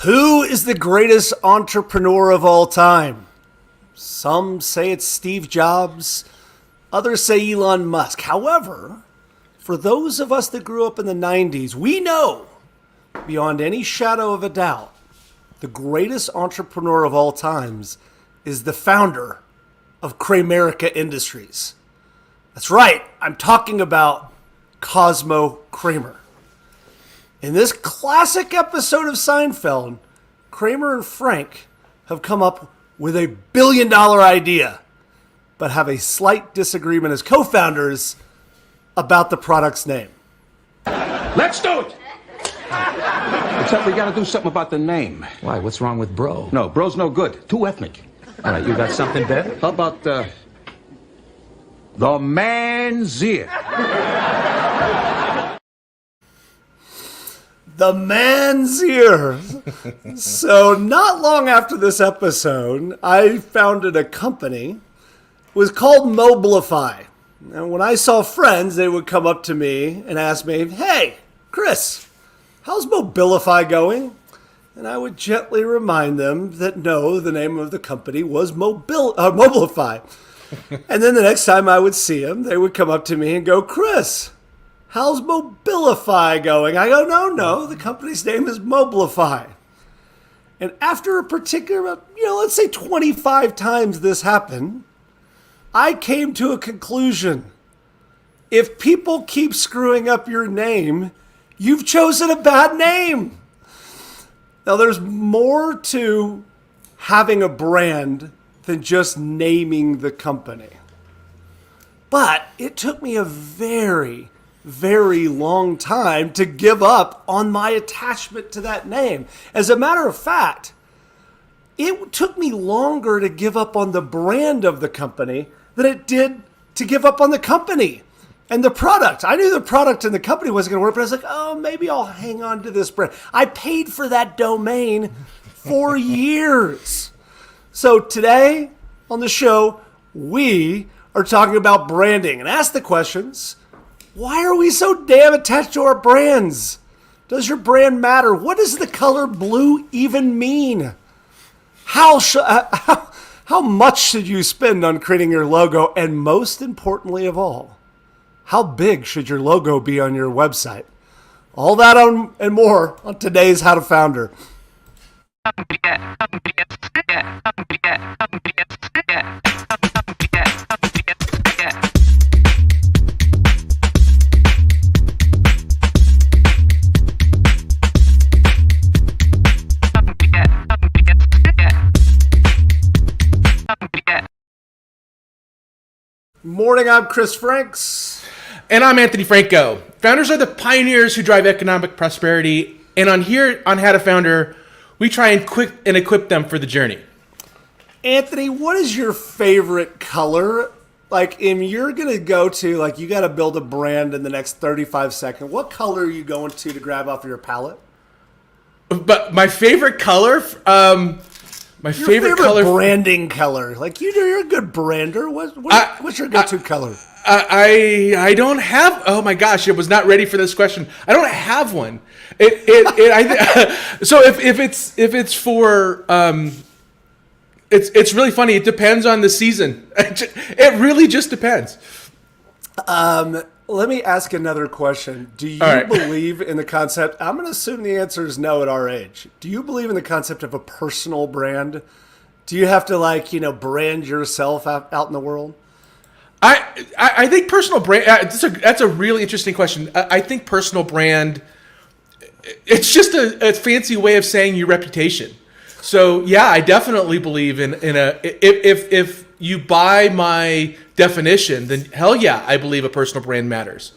Who is the greatest entrepreneur of all time? Some say it's Steve Jobs. Others say Elon Musk. However, for those of us that grew up in the 90s, we know beyond any shadow of a doubt, the greatest entrepreneur of all times is the founder of Kramerica Industries. That's right, I'm talking about Cosmo Kramer. In this classic episode of Seinfeld, Kramer and Frank have come up with a billion-dollar idea, but have a slight disagreement as co-founders about the product's name. Let's do it! Except we gotta do something about the name. Why? What's wrong with bro? No, bro's no good. Too ethnic. All right, you got something better? How about, the man's ear? The man's ear. So not long after this episode, I founded a company. It was called Mobilify. And when I saw friends, they would come up to me and ask me, "Hey, Chris, how's Mobilify going?" And I would gently remind them that no, the name of the company was Mobilify. And then the next time I would see them, they would come up to me and go, "Chris, how's Mobilify going?" I go, no, the company's name is Mobilify. And after a particular, let's say 25 times this happened, I came to a conclusion. If people keep screwing up your name, you've chosen a bad name. Now, there's more to having a brand than just naming the company. But it took me a very, very long time to give up on my attachment to that name. As a matter of fact, it took me longer to give up on the brand of the company than it did to give up on the company and the product. I knew the product and the company wasn't going to work, but I was like, oh, maybe I'll hang on to this brand. I paid for that domain for years. So today on the show, we are talking about branding and ask the questions. Why are we so damn attached to our brands? Does your brand matter? What does the color blue even mean? How much should you spend on creating your logo? And most importantly of all, how big should your logo be on your website? All that and more on today's How to Founder. Morning, I'm Chris Franks. And I'm Anthony Franco. Founders are the pioneers who drive economic prosperity. And on How to Founder, we try and equip them for the journey. Anthony, what is your favorite color? Like, if you're going to go to, you got to build a brand in the next 35 seconds, what color are you going to grab off of your palette? But my favorite color, Your favorite color, branding color. You're a good brander. What's your go-to color? I don't have. Oh my gosh, I was not ready for this question. I don't have one. So if it's for it's really funny. It depends on the season. It really just depends. Let me ask another question. Do you believe in the concept? I'm going to assume the answer is no at our age. Do you believe in the concept of a personal brand? Do you have to brand yourself out in the world? I think personal brand. That's a really interesting question. I think personal brand. It's just a fancy way of saying your reputation. So yeah, I definitely believe in a. If you buy my definition, then hell yeah, I believe a personal brand matters.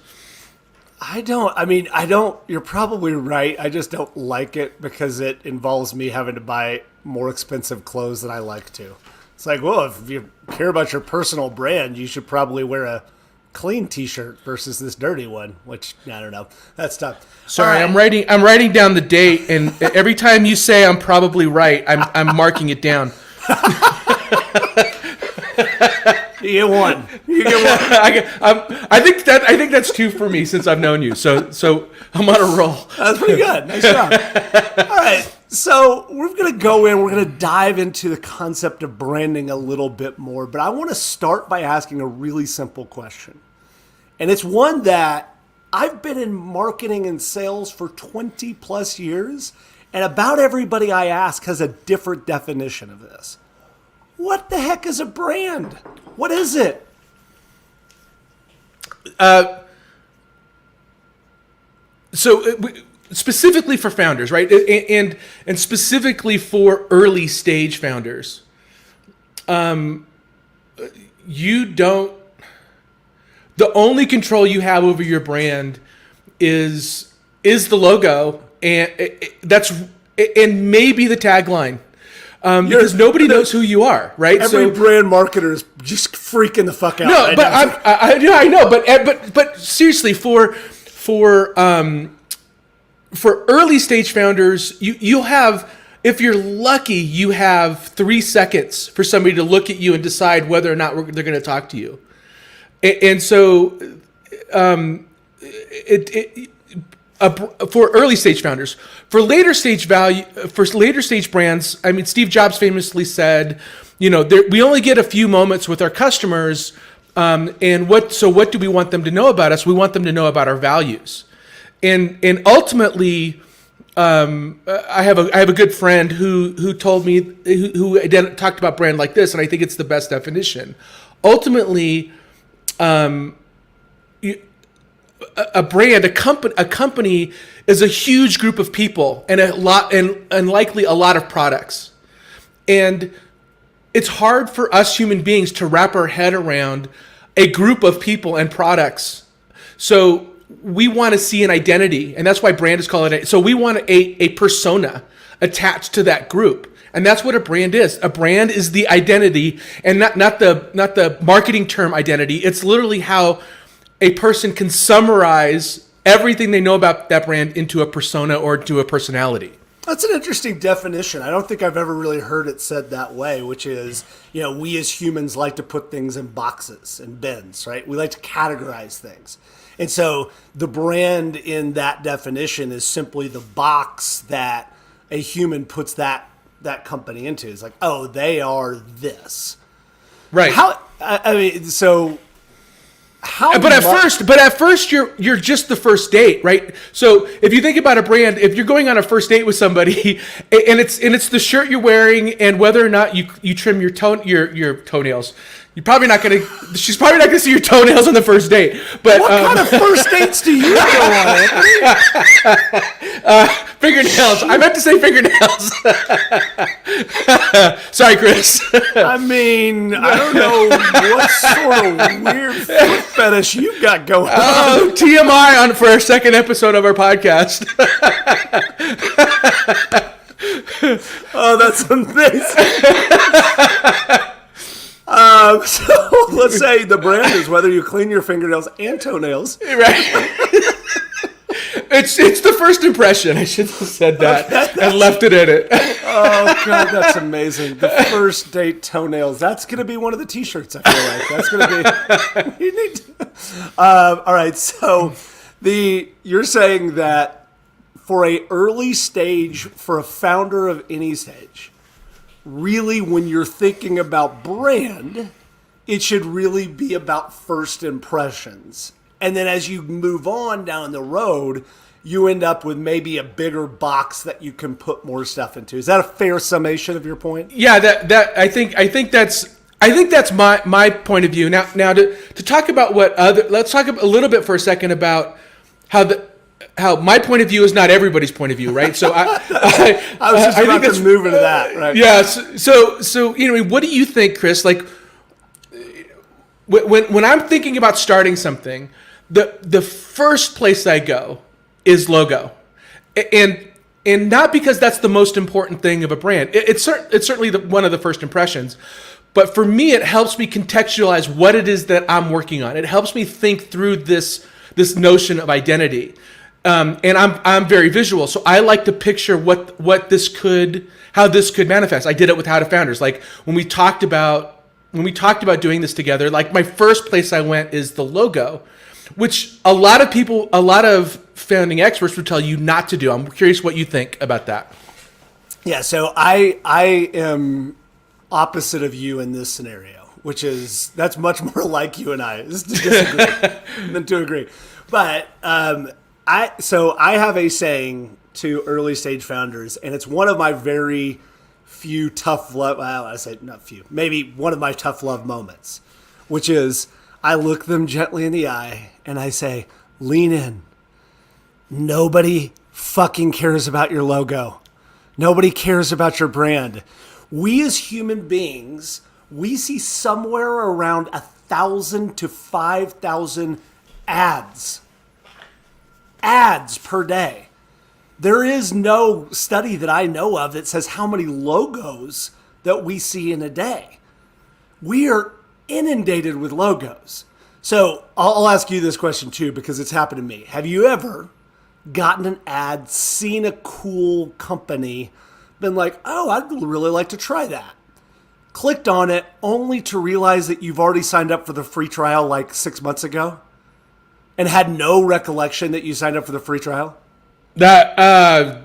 I don't. You're probably right. I just don't like it because it involves me having to buy more expensive clothes than I like to. It's like, well, if you care about your personal brand, you should probably wear a clean T-shirt versus this dirty one, which I don't know. That's tough. Sorry, right. I'm writing down the date, and every time you say I'm probably right, I'm marking it down. You get one. You get one. I think that's 2 for me since I've known you. So I'm on a roll. That's pretty good. Nice job. All right. So we're going to go in. We're going to dive into the concept of branding a little bit more. But I want to start by asking a really simple question. And it's one that I've been in marketing and sales for 20 plus years. And about everybody I ask has a different definition of this. What the heck is a brand? What is it? Specifically for founders, right? And specifically for early stage founders, you don't. The only control you have over your brand is the logo, and and maybe the tagline. Because nobody knows who you are, right? Every brand marketer is just freaking the fuck out. No, right but now. I know, but seriously, for early stage founders, you'll have, if you're lucky, you have 3 seconds for somebody to look at you and decide whether or not they're going to talk to you, and so for early stage founders, for later stage brands, I mean, Steve Jobs famously said, we only get a few moments with our customers, and what do we want them to know about us? We want them to know about our values, and ultimately, I have a good friend who told me who talked about brand like this, and I think it's the best definition. Ultimately, a brand, a company is a huge group of people and and likely a lot of products. And it's hard for us human beings to wrap our head around a group of people and products. So we want to see an identity, and that's why brand is called it. So we want a persona attached to that group. And that's what a brand is. A brand is the identity, and not the marketing term identity. It's literally how a person can summarize everything they know about that brand into a persona or to a personality. That's an interesting definition. I don't think I've ever really heard it said that way, which is, we as humans like to put things in boxes and bins, right? We like to categorize things. And so the brand in that definition is simply the box that a human puts that company into. It's like, oh, they are this. Right. But at first you're just the first date, right? So if you think about a brand, if you're going on a first date with somebody, and it's the shirt you're wearing, and whether or not you trim your toenails, she's probably not gonna see your toenails on the first date. But what kind of first dates do you go on? Fingernails. I meant to say fingernails. Sorry, Chris. I mean, I don't know what sort of weird foot fetish you got going on. Oh, TMI for our second episode of our podcast. Oh, that's amazing. So let's say the brand is whether you clean your fingernails and toenails. Right. It's the first impression. I should have said that and left it in it. Oh, God, that's amazing. The first date toenails. That's going to be one of the T-shirts, I feel like. That's going to be... You need to... all right, so you're saying that for a early stage, for a founder of any stage, really when you're thinking about brand, it should really be about first impressions. And then as you move on down the road, you end up with maybe a bigger box that you can put more stuff into. Is that a fair summation of your point? Yeah, I think that's my point of view. Now to talk about let's talk a little bit for a second about how my point of view is not everybody's point of view, right? So I was just about to move into that, right? Yeah. So what do you think, Chris? Like when I'm thinking about starting something, the first place I go is logo, and not because that's the most important thing of a brand. It's certainly one of the first impressions, but for me, it helps me contextualize what it is that I'm working on. It helps me think through this notion of identity, and I'm very visual, so I like to picture how this could manifest. I did it with How to Founders, like when we talked about talked about doing this together, like my first place I went is the logo, which a lot of founding experts would tell you not to do. I'm curious what you think about that. Yeah, so I am opposite of you in this scenario, which is that's much more like you and I is to disagree than to agree. But I have a saying to early stage founders, and it's one of my very few tough love. Well, I say not few, maybe one of my tough love moments, which is I look them gently in the eye and I say, lean in. Nobody fucking cares about your logo. Nobody cares about your brand. We as human beings, we see somewhere around 1,000 to 5,000 ads per day. There is no study that I know of that says how many logos that we see in a day. We are inundated with logos. So I'll ask you this question too, because it's happened to me. Have you ever gotten an ad, seen a cool company, been like, oh, I'd really like to try that. Clicked on it only to realize that you've already signed up for the free trial like 6 months ago and had no recollection that you signed up for the free trial? That,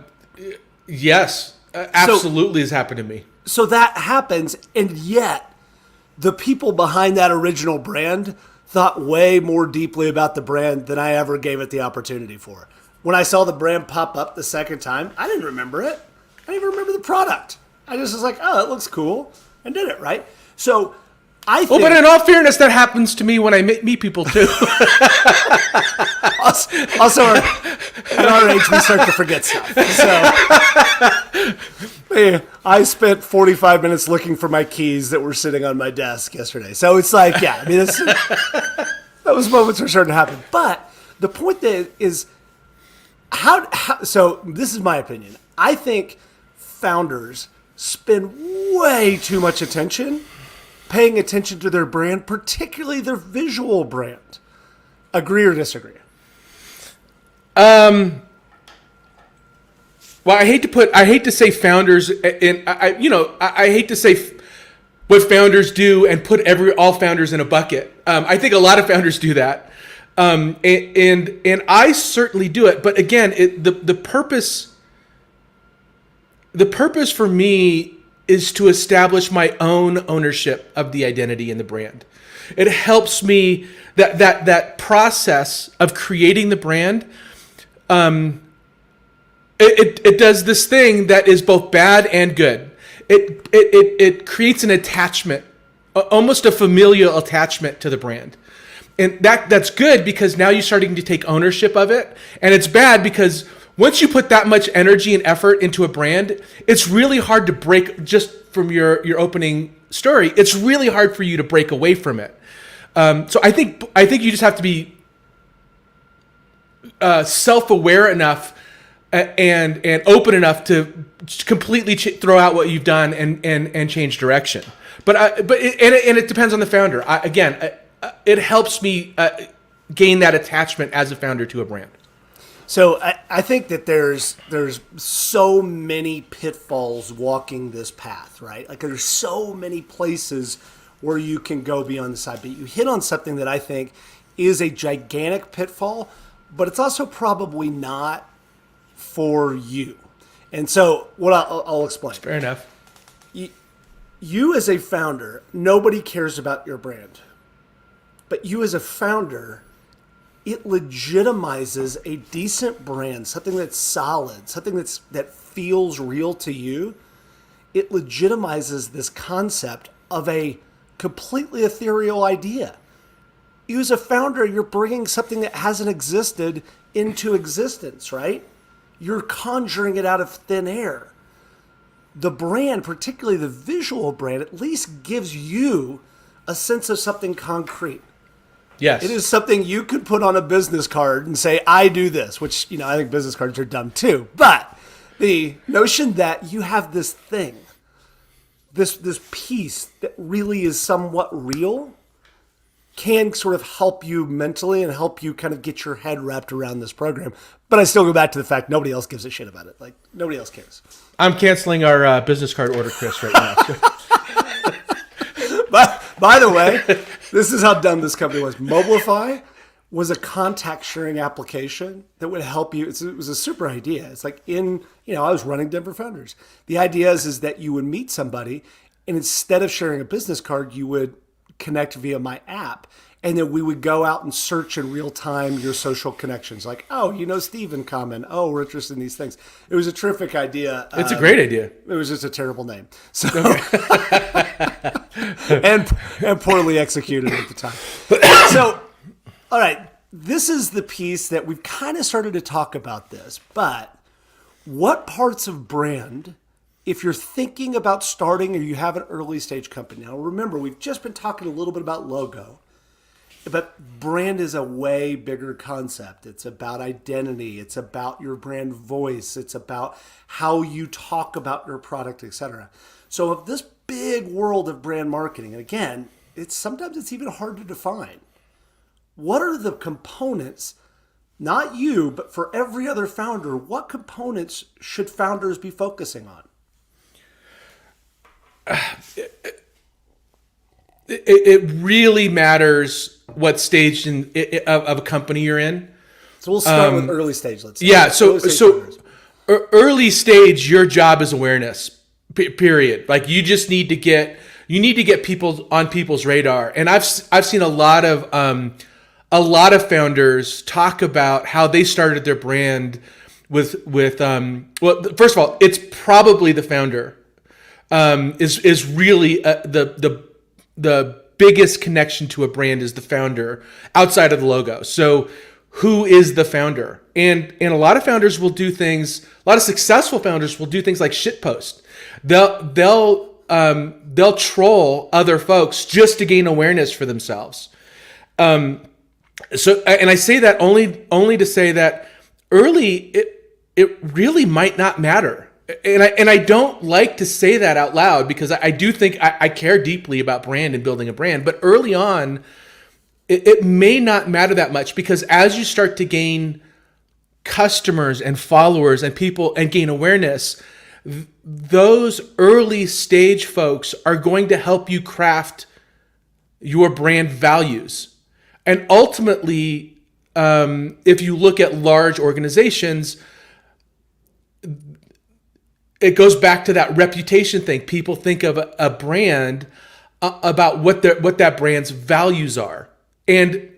yes, absolutely has happened to me. So that happens, and yet the people behind that original brand thought way more deeply about the brand than I ever gave it the opportunity for. When I saw the brand pop up the second time, I didn't remember it. I didn't even remember the product. I just was like, oh, that looks cool, and did it, right? So I think... Well, but in all fairness, that happens to me when I meet people too. Also, at our age, we start to forget stuff. So I spent 45 minutes looking for my keys that were sitting on my desk yesterday. So it's like, yeah, I mean, those moments are starting to happen. But the point that is, so this is my opinion. I think founders spend way too much attention paying attention to their brand, particularly their visual brand. Agree or disagree? Well, I hate to say founders, and I hate to say what founders do and put all founders in a bucket. I think a lot of founders do that, and I certainly do it. But again, the purpose for me is to establish my own ownership of the identity and the brand. It helps me that process of creating the brand. It does this thing that is both bad and good. It creates an attachment, almost a familial attachment to the brand. And that's good because now you're starting to take ownership of it. And it's bad because once you put that much energy and effort into a brand, it's really hard to break, just from your opening story, it's really hard for you to break away from it. So I think you just have to be self-aware enough and open enough to completely throw out what you've done and change direction. But it depends on the founder. It helps me gain that attachment as a founder to a brand. So I think that there's so many pitfalls walking this path, right? Like there's so many places where you can go beyond the side. But you hit on something that I think is a gigantic pitfall, but it's also probably not for you. And so what I'll explain. Fair enough. You as a founder, nobody cares about your brand. But you as a founder, it legitimizes a decent brand, something that's solid, something that feels real to you. It legitimizes this concept of a completely ethereal idea. You as a founder, you're bringing something that hasn't existed into existence, right? You're conjuring it out of thin air. The brand, particularly the visual brand, at least gives you a sense of something concrete. Yes. It is something you could put on a business card and say, I do this, which, I think business cards are dumb too. But the notion that you have this thing, this piece that really is somewhat real, can sort of help you mentally and help you kind of get your head wrapped around this program. But I still go back to the fact nobody else gives a shit about it. Like, nobody else cares. I'm canceling our business card order, Chris, right now. By the way, this is how dumb this company was. Mobilify was a contact sharing application that would help you. It was a super idea. It's like I was running Denver Founders. The idea is that you would meet somebody, and instead of sharing a business card, you would connect via my app. And then we would go out and search in real time your social connections. Like, oh, Steve in common. Oh, we're interested in these things. It was a terrific idea. It's a great idea. It was just a terrible name. So and poorly executed at the time. So, all right, this is the piece that we've kind of started to talk about this. But what parts of brand, if you're thinking about starting or you have an early stage company, now remember, we've just been talking a little bit about logo. But brand is a way bigger concept. It's about identity. It's about your brand voice. It's about how you talk about your product, etc. So of this big world of brand marketing, and again, sometimes it's even hard to define. What are the components, not you, but for every other founder, what components should founders be focusing on? It really matters what stage of a company you're in. So we'll start with early stage. Let's say. Yeah. So early stage, your job is awareness. Period. Like you just need to get people on people's radar. And I've seen a lot of founders talk about how they started their brand with well, first of all, it's probably the founder is really the biggest connection to a brand is the founder outside of the logo. So who is the founder? And a lot of founders will do things, a lot of successful founders will do things like shitpost. They'll troll other folks just to gain awareness for themselves. And I say that only to say that early it really might not matter. And I don't like to say that out loud because I do think I care deeply about brand and building a brand. But early on, it may not matter that much because as you start to gain customers and followers and people and gain awareness, those early stage folks are going to help you craft your brand values. And ultimately, if you look at large organizations, it goes back to that reputation thing. People think of a brand about what that brand's values are. And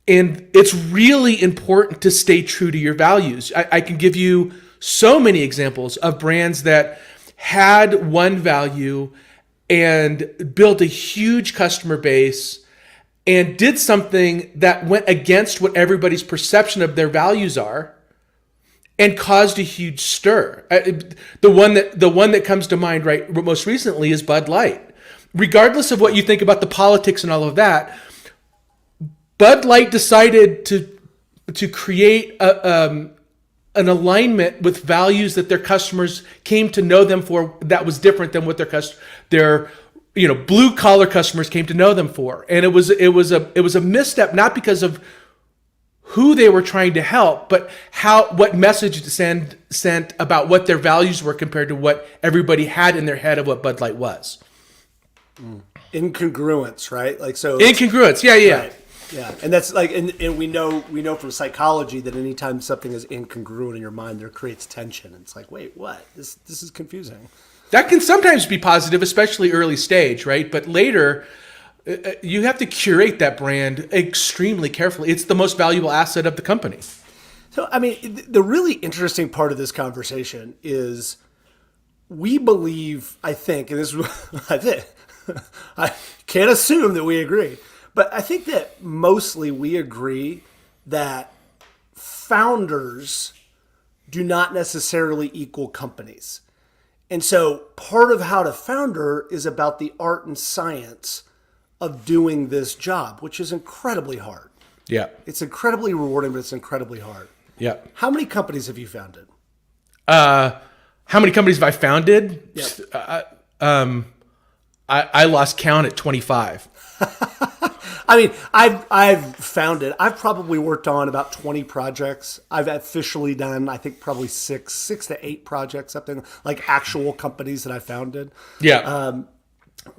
it's really important to stay true to your values. I can give you so many examples of brands that had one value and built a huge customer base and did something that went against what everybody's perception of their values are and caused a huge stir. The one that comes to mind right most recently is Bud Light. Regardless of what you think about the politics and all of that, Bud Light decided to create an alignment with values that their customers came to know them for that was different than what their blue collar customers came to know them for. And it was a misstep, not because of who they were trying to help, but what message to sent about what their values were compared to what everybody had in their head of what Bud Light was. Incongruence, right? Like so. Incongruence, yeah. Right. Yeah, and that's like, and we know from psychology that anytime something is incongruent in your mind, there creates tension. It's like, wait, what? This is confusing. That can sometimes be positive, especially early stage, right? But later, you have to curate that brand extremely carefully. It's the most valuable asset of the company. So, I mean, the really interesting part of this conversation is we believe, I think, and this is I think, I can't assume that we agree, but I think that mostly we agree that founders do not necessarily equal companies. And so part of how to founder is about the art and science of doing this job, which is incredibly hard. Yeah. It's incredibly rewarding, but it's incredibly hard. Yeah. How many companies have you founded? How many companies have I founded? Yeah. I lost count at 25. I mean, I've founded, I've probably worked on about 20 projects. I've officially done, I think, probably six to eight projects, something like actual companies that I founded. Yeah.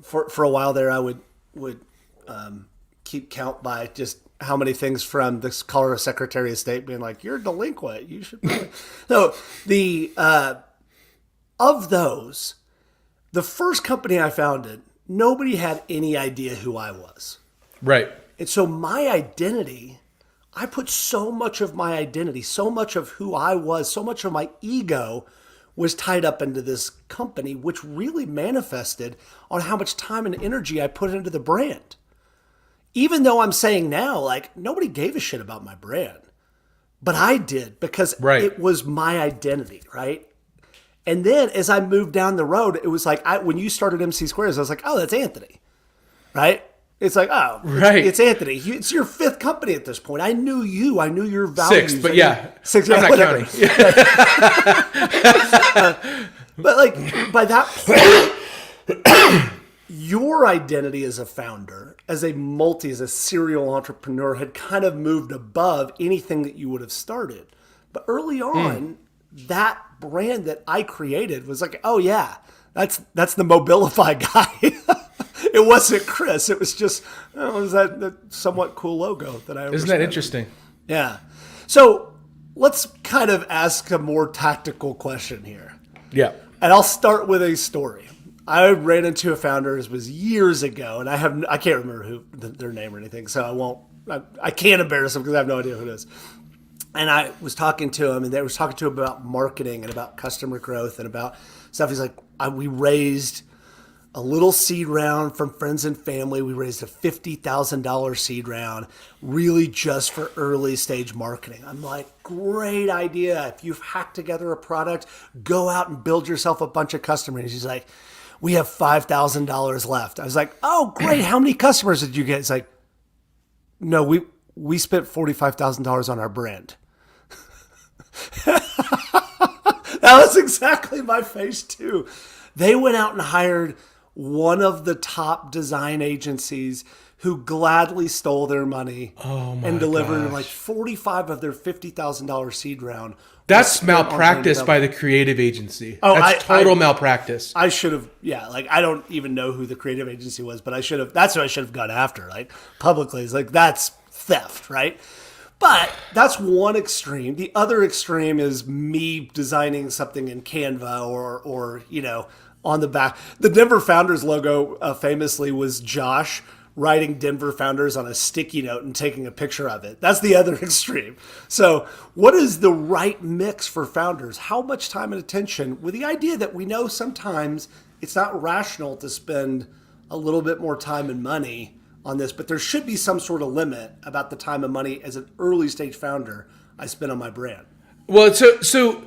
for a while there, I would keep count by just how many things from this Colorado Secretary of State being like, "You're delinquent. You should." So the of those, the first company I founded, nobody had any idea who I was. Right. And so my identity, I put so much of my identity, so much of who I was, so much of my ego was tied up into this company, which really manifested on how much time and energy I put into the brand. Even though I'm saying now, like, nobody gave a shit about my brand, but I did because it was my identity, right? And then as I moved down the road, it was like, when you started MC Squares, I was like, oh, that's Anthony, right? It's like, oh, it's Anthony. It's your fifth company at this point. I knew you. I knew your values. Sixth, but yeah. Six, I'm not whatever. counting. But like, by that point, your identity as a founder, as a serial entrepreneur, had kind of moved above anything that you would have started. But early on, that brand that I created was like, oh yeah, that's the Mobilify guy. It wasn't Chris. It was just, it was that somewhat cool logo that I. Isn't that interesting? Yeah. So let's kind of ask a more tactical question here. Yeah. And I'll start with a story. I ran into a founder. It was years ago, and I can't remember their name or anything, so I can't embarrass them because I have no idea who it is. And I was talking to him, and they was talking to him about marketing and about customer growth and about stuff. He's like, we raised a little seed round from friends and family. We raised a $50,000 seed round, really just for early stage marketing. I'm like, great idea. If you've hacked together a product, go out and build yourself a bunch of customers. He's like, we have $5,000 left. I was like, oh, great. How many customers did you get? It's like, no, we spent $45,000 on our brand. That was exactly my face too. They went out and hired one of the top design agencies who gladly stole their money and delivered like 45 of their $50,000 seed round. That's malpractice by the creative agency. Oh, that's total malpractice. I should have, like, I don't even know who the creative agency was, but that's what I should have gone after, like, publicly. It's like, that's theft, right? But that's one extreme. The other extreme is me designing something in Canva or on the back. The Denver Founders logo famously was Josh writing Denver Founders on a sticky note and taking a picture of it. That's the other extreme. So what is the right mix for founders? How much time and attention, with the idea that we know sometimes it's not rational to spend a little bit more time and money on this, but there should be some sort of limit about the time and money as an early stage founder I spend on my brand. Well, so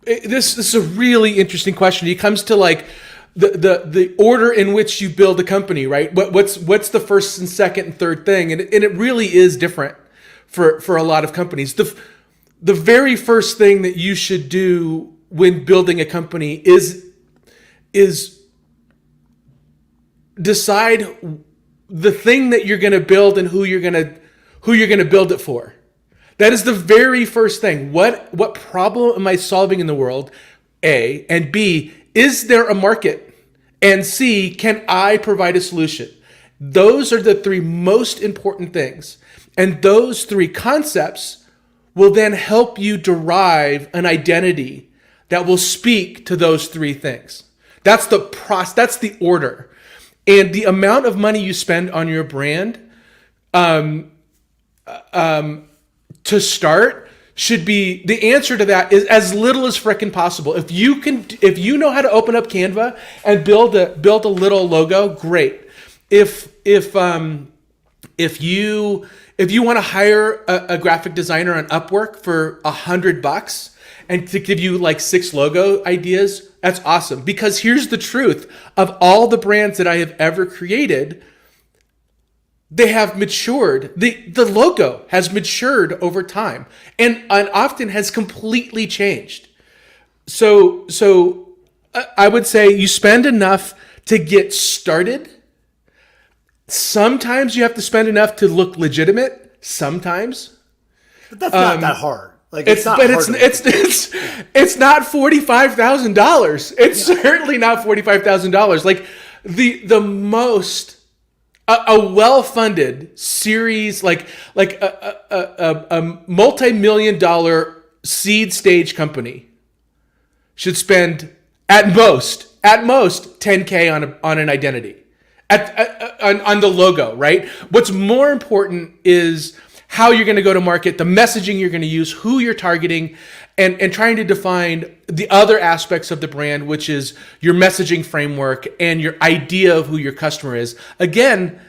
this is a really interesting question. It comes to like the order in which you build a company, right? What's the first and second and third thing, and it really is different for a lot of companies. The very first thing that you should do when building a company is decide the thing that you're going to build and who you're going to build it for. That is the very first thing. What problem am I solving in the world? A, and B, is there a market? And C, can I provide a solution? Those are the three most important things. And those three concepts will then help you derive an identity that will speak to those three things. That's the order. And the amount of money you spend on your brand to start should be, the answer to that is as little as frickin' possible. If you know how to open up Canva and build a little logo, great. If you want to hire a graphic designer on Upwork for $100 and to give you like 6 logo ideas, that's awesome. Because here's the truth: of all the brands that I have ever created, they have matured. The logo has matured over time and often has completely changed. So I would say you spend enough to get started. Sometimes you have to spend enough to look legitimate. Sometimes. But that's not that hard. Like it's not it's not $45,000. It's certainly not $45,000. Like the most a well-funded series, like a multi-million-dollar seed stage company should spend at most $10K on an identity, on the logo, right? What's more important is how you're going to go to market, the messaging you're going to use, who you're targeting, and trying to define the other aspects of the brand, which is your messaging framework and your idea of who your customer is. Again,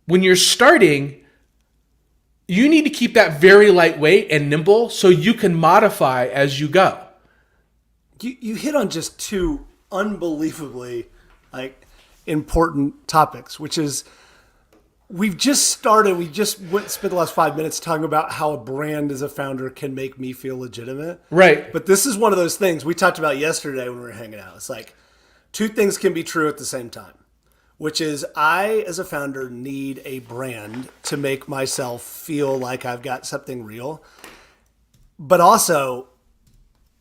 when you're starting, you need to keep that very lightweight and nimble so you can modify as you go. You hit on just two unbelievably important topics, which is we just spent the last 5 minutes talking about how a brand as a founder can make me feel legitimate. Right. But this is one of those things we talked about yesterday when we were hanging out. It's like two things can be true at the same time, which is I, as a founder, need a brand to make myself feel like I've got something real. But also,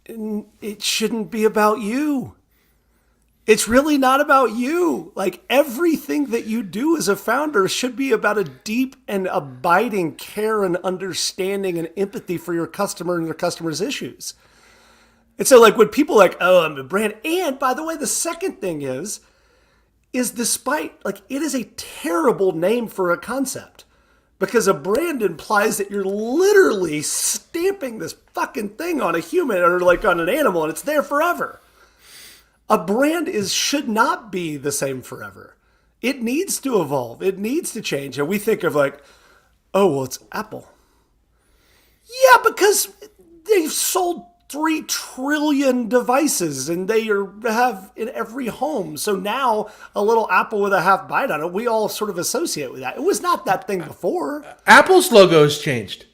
it shouldn't be about you. It's really not about you. Like everything that you do as a founder should be about a deep and abiding care and understanding and empathy for your customer and your customer's issues. And so like when people are like, oh, I'm a brand. And by the way, the second thing is despite like it is a terrible name for a concept because a brand implies that you're literally stamping this fucking thing on a human or like on an animal and it's there forever. A brand should not be the same forever. It needs to evolve. It needs to change. And we think of like, oh, well, it's Apple. Yeah, because they've sold 3 trillion devices and they have in every home. So now a little apple with a half bite on it, we all sort of associate with that. It was not that thing before. Apple's logo has changed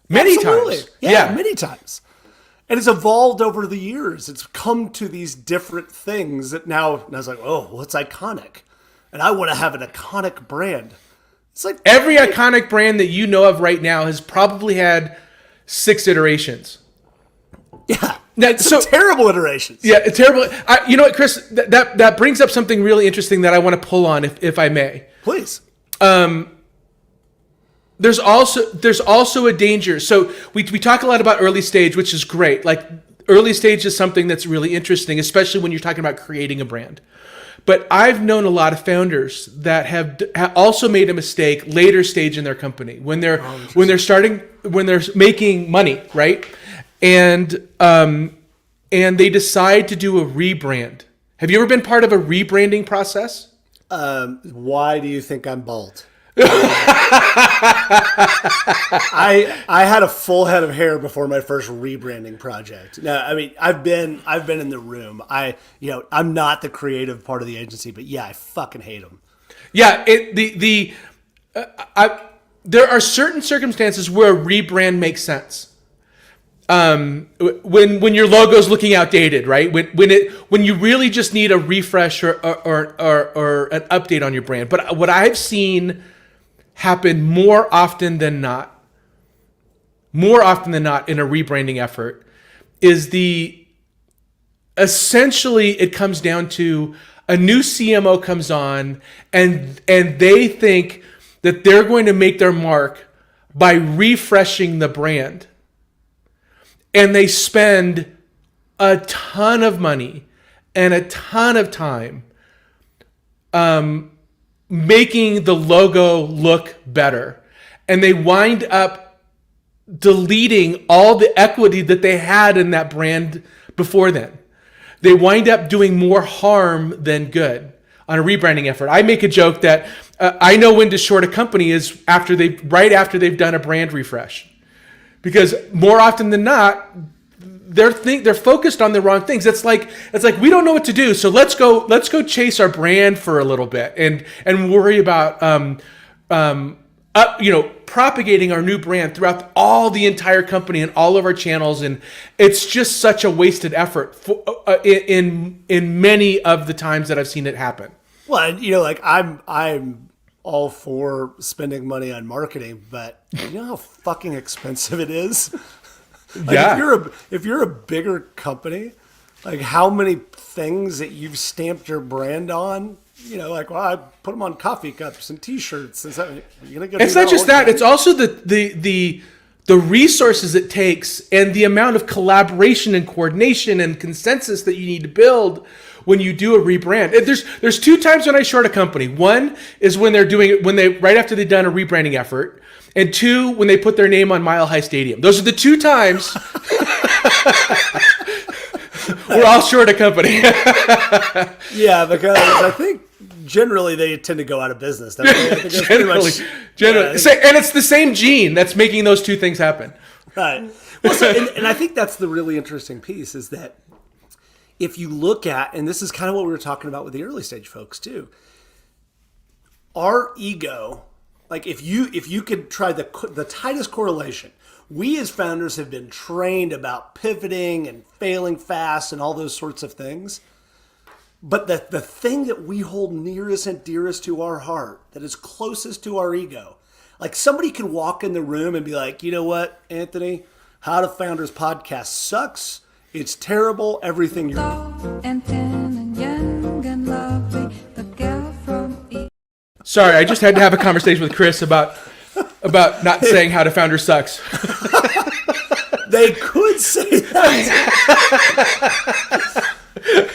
many times. Yeah, many times. And it's evolved over the years. It's come to these different things that now, and I was like, oh, well, it's iconic. And I want to have an iconic brand. It's like every iconic brand that you know of right now has probably had 6 iterations. Yeah. Terrible iterations. Yeah, terrible. You know what, Chris, that brings up something really interesting that I want to pull on if I may. Please. There's also a danger. So we talk a lot about early stage, which is great. Like early stage is something that's really interesting, especially when you're talking about creating a brand. But I've known a lot of founders that have also made a mistake later stage in their company when they're making money, right? And they decide to do a rebrand. Have you ever been part of a rebranding process? Why do you think I'm bald? I had a full head of hair before my first rebranding project. No, I mean I've been in the room. I'm not the creative part of the agency, but yeah, I fucking hate them. Yeah, there are certain circumstances where a rebrand makes sense. When your logo's looking outdated, right? When you really just need a refresh or an update on your brand. But what I've seen happen more often than not in a rebranding effort is essentially it comes down to a new CMO comes on and they think that they're going to make their mark by refreshing the brand. And they spend a ton of money and a ton of time making the logo look better. And they wind up deleting all the equity that they had in that brand before then. They wind up doing more harm than good on a rebranding effort. I make a joke that I know when to short a company is right after they've done a brand refresh. Because more often than not, they're focused on the wrong things. It's like we don't know what to do, so let's go chase our brand for a little bit and worry about propagating our new brand throughout all the entire company and all of our channels, and it's just such a wasted effort in many of the times that I've seen it happen. Well, I'm all for spending money on marketing, but you know how fucking expensive it is? Like if you're a bigger company, like how many things that you've stamped your brand on, like, well, I put them on coffee cups and T-shirts. And so you're gonna go. It's not just that; it's also the resources it takes and the amount of collaboration and coordination and consensus that you need to build when you do a rebrand. There's two times when I short a company. One is when they're doing it right after they've done a rebranding effort, and two when they put their name on Mile High Stadium. Those are the two times we're all short a company. Yeah, because I think generally they tend to go out of business. I think that's generally. And it's the same gene that's making those two things happen. Right. Well, and I think that's the really interesting piece is that if you look at, and this is kind of what we were talking about with the early stage folks too, our ego, like if you could try the tightest correlation, we as founders have been trained about pivoting and failing fast and all those sorts of things. But the thing that we hold nearest and dearest to our heart, that is closest to our ego, like somebody could walk in the room and be like, you know what, Anthony, How to Founders podcast sucks. It's terrible. Everything you're doing. Sorry, I just had to have a conversation with Chris about not saying How to Founder sucks. They could say that.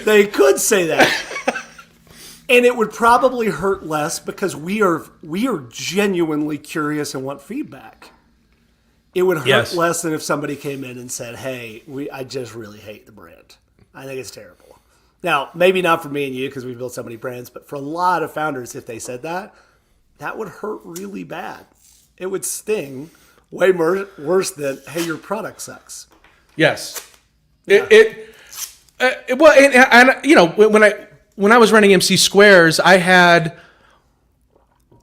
They could say that. And it would probably hurt less because we are genuinely curious and want feedback. It would hurt less than if somebody came in and said, hey, I just really hate the brand. I think it's terrible. Now, maybe not for me and you because we built so many brands, but for a lot of founders, if they said that, that would hurt really bad. It would sting way worse than, hey, your product sucks. Yes. Yeah. Well, when I was running MC Squares, I had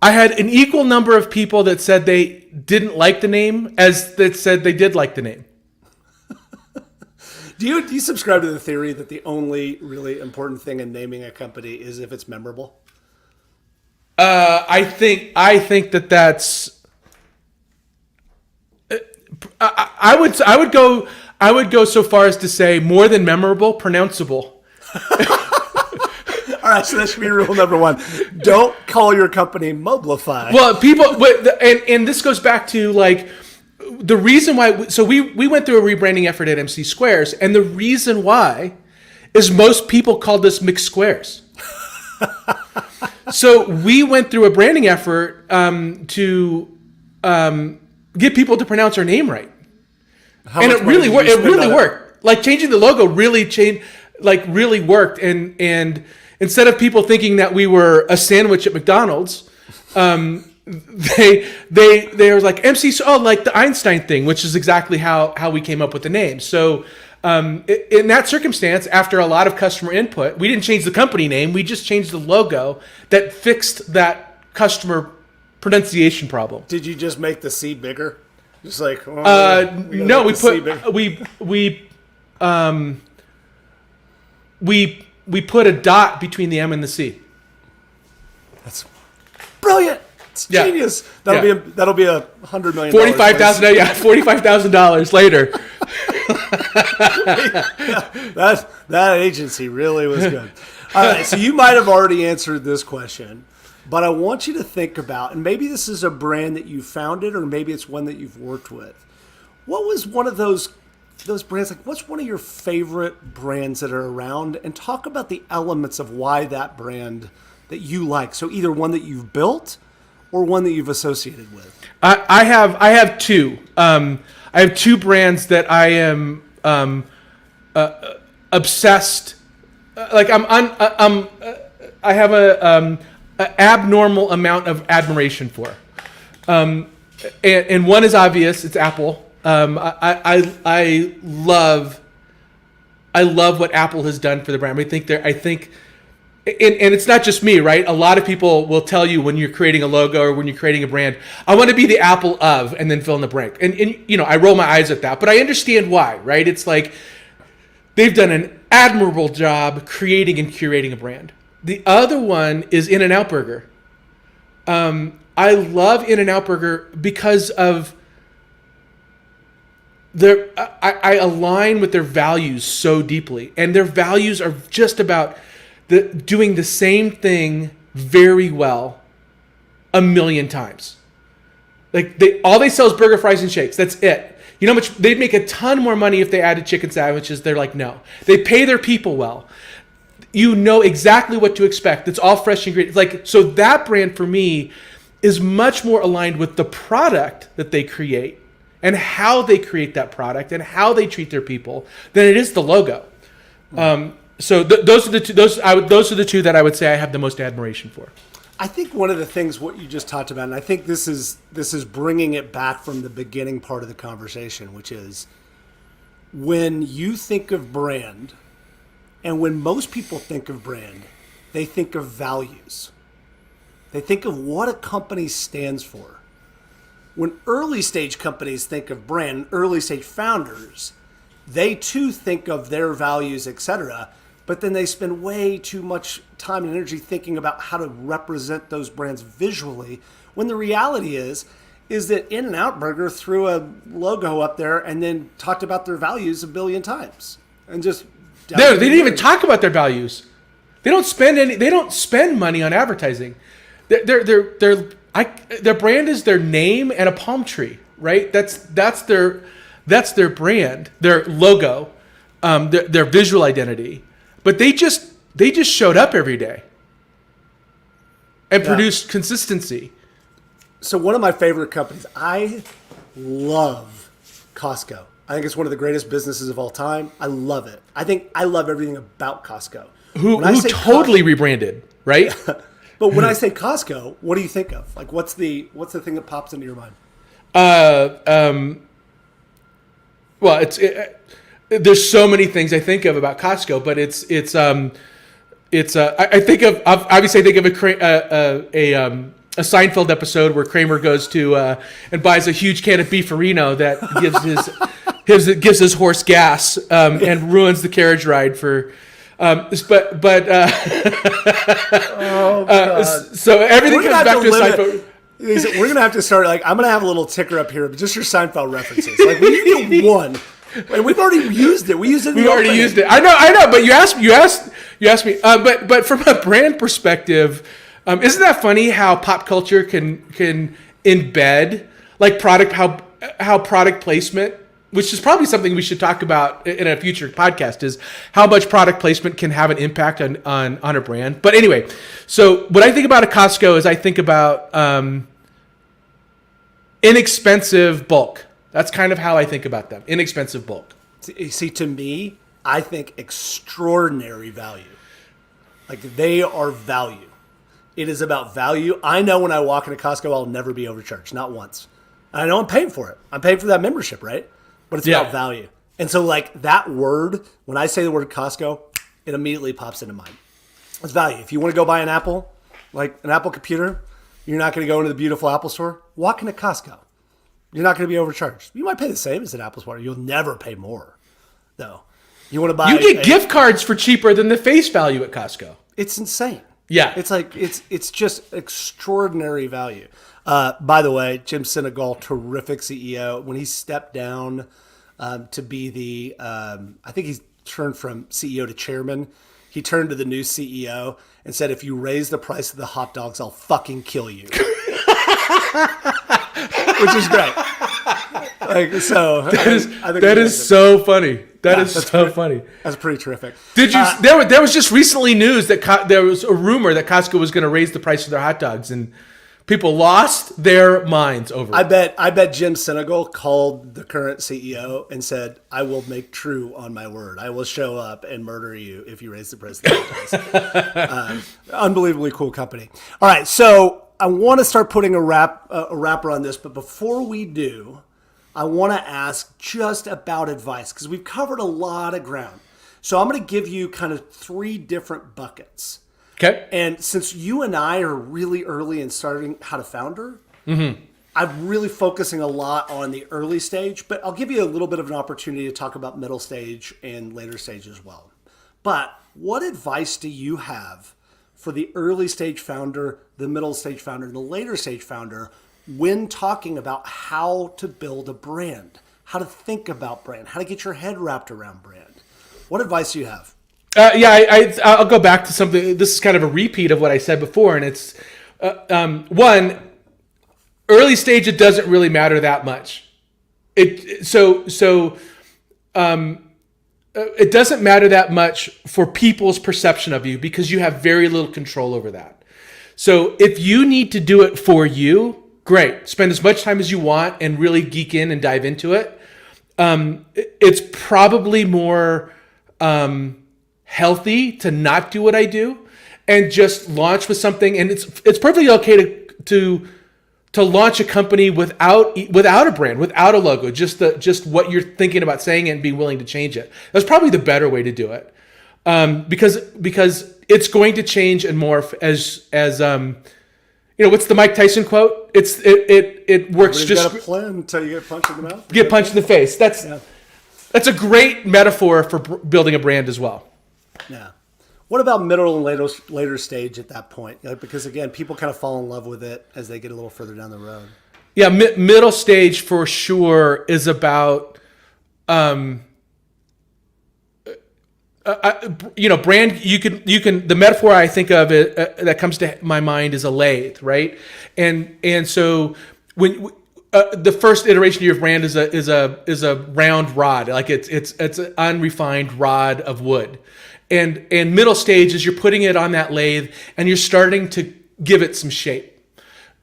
an equal number of people that said they didn't like the name as that said they did like the name. Do you subscribe to the theory that the only really important thing in naming a company is if it's memorable? I think that's. I would go so far as to say more than memorable, pronounceable. All right, so that should be rule number one. Don't call your company Moblify. Well, and this goes back to like the reason why. So we went through a rebranding effort at MC Squares, and the reason why is most people called us Mixed Squares. So we went through a branding effort to get people to pronounce our name right. And it really worked. It really worked. Like changing the logo really worked. And instead of people thinking that we were a sandwich at McDonald's, they were like MC. Oh, like the Einstein thing, which is exactly how we came up with the name. So in that circumstance, after a lot of customer input, we didn't change the company name. We just changed the logo that fixed that customer pronunciation problem. Did you just make the C bigger? Just like no, we put a dot between the M and the C. That's brilliant. It's genius. That'll be $100 million. $45,000 later. That agency really was good. All right, so you might have already answered this question, but I want you to think about, and maybe this is a brand that you founded, or maybe it's one that you've worked with. What was one of those brands? Like, what's one of your favorite brands that are around? And talk about the elements of why that brand that you like. So either one that you've built or one that you've associated with. I have two. I have two brands that I am obsessed. Like I have a abnormal amount of admiration for. And one is obvious. It's Apple. I love what Apple has done for the brand. I think, and it's not just me, right? A lot of people will tell you when you're creating a logo or when you're creating a brand, I want to be the Apple of, and then fill in the blank. And I roll my eyes at that, but I understand why, right? It's like they've done an admirable job creating and curating a brand. The other one is In-N-Out Burger. I love In-N-Out Burger because of I align with their values so deeply, and their values are just about doing the same thing very well a million times. Like all they sell is burger, fries, and shakes. That's it. You know how much they'd make a ton more money if they added chicken sandwiches. They're like, no. They pay their people well. You know exactly what to expect. It's all fresh ingredients. Like, so that brand for me is much more aligned with the product that they create and how they create that product and how they treat their people than it is the logo. So those are the two. Those are the two that I would say I have the most admiration for. I think one of the things what you just talked about, and I think this is bringing it back from the beginning part of the conversation, which is when you think of brand, and when most people think of brand, they think of values. They think of what a company stands for. When early stage companies think of brand, early stage founders, they too think of their values, etc. But then they spend way too much time and energy thinking about how to represent those brands visually, when the reality is that In-N-Out Burger threw a logo up there and then talked about their values a billion times. And just... No, they didn't even talk about their values. They don't spend money on advertising. Their brand is their name and a palm tree, right? That's their brand, their logo, their visual identity. But they just showed up every day and produced consistency. So one of my favorite companies, I love Costco. I think it's one of the greatest businesses of all time. I love it. I love everything about Costco. Who totally rebranded, right? But when I say Costco, what do you think of? Like, what's the thing that pops into your mind? Well, there's so many things I think of about Costco, but I think of a Seinfeld episode where Kramer goes to and buys a huge can of beefarino that gives his horse gas and ruins the carriage ride for. So everything comes back to Seinfeld. We're gonna have to start. Like, I'm gonna have a little ticker up here, but just your Seinfeld references. Like, we need one, and we've already used it. We used it. We already used it. I know. But you asked me. But from a brand perspective, isn't that funny how pop culture can embed like how product placement, which is probably something we should talk about in a future podcast, is how much product placement can have an impact on a brand. But anyway, so what I think about a Costco is I think about inexpensive bulk. That's kind of how I think about them. Inexpensive bulk. See, to me, I think extraordinary value. Like, they are value. It is about value. I know when I walk into Costco, I'll never be overcharged. Not once. And I know I'm paying for it. I'm paying for that membership, right? But it's about value. And so, like, that word, when I say the word Costco, it immediately pops into mind. It's value. If you want to go buy an Apple, like an Apple computer, you're not going to go into the beautiful Apple store. Walk into Costco. You're not going to be overcharged. You might pay the same as an Apple store. You'll never pay more, though. You want to buy... You get gift cards for cheaper than the face value at Costco. It's insane. Yeah. It's like, it's just extraordinary value. By the way, Jim Sinegal, terrific CEO. When he stepped down to be the, I think he's turned from CEO to chairman. He turned to the new CEO and said, if you raise the price of the hot dogs, I'll fucking kill you. Which is great. Like, so that is so funny. That is so funny. That's pretty terrific. Did you? There was just recently news that there was a rumor that Costco was going to raise the price of their hot dogs, and people lost their minds over it. I bet Jim Sinegal called the current CEO and said, "I will make true on my word. I will show up and murder you if you raise the price of the hot dogs." Unbelievably cool company. All right, so I want to start putting a wrapper on this, but before we do, I want to ask just about advice, because we've covered a lot of ground. So I'm going to give you kind of 3 different buckets. Okay. And since you and I are really early in starting How to Founder, I'm really focusing a lot on the early stage, but I'll give you a little bit of an opportunity to talk about middle stage and later stage as well. But what advice do you have for the early stage founder, the middle stage founder, and the later stage founder when talking about how to build a brand, how to think about brand, how to get your head wrapped around brand. What advice do you have? I'll go back to something. This is kind of a repeat of what I said before, and it's one, early stage. It doesn't really matter that much. It doesn't matter that much for people's perception of you because you have very little control over that. So if you need to do it for you, great. Spend as much time as you want and really geek in and dive into it. It's probably more healthy to not do what I do and just launch with something. And it's perfectly okay to launch a company without a brand, without a logo, just what you're thinking about saying and be willing to change it. That's probably the better way to do it, because it's going to change and morph as what's the Mike Tyson quote? It works. You've got a plan until you get punched in the mouth. Get punched in the face. That's a great metaphor for building a brand as well. Yeah. What about middle and later stage at that point? Because again, people kind of fall in love with it as they get a little further down the road. Yeah, middle stage for sure is about, brand. You can. The metaphor I think of it that comes to my mind is a lathe, right? And so when the first iteration of your brand is a round rod, like it's an unrefined rod of wood. And middle stage is you're putting it on that lathe and you're starting to give it some shape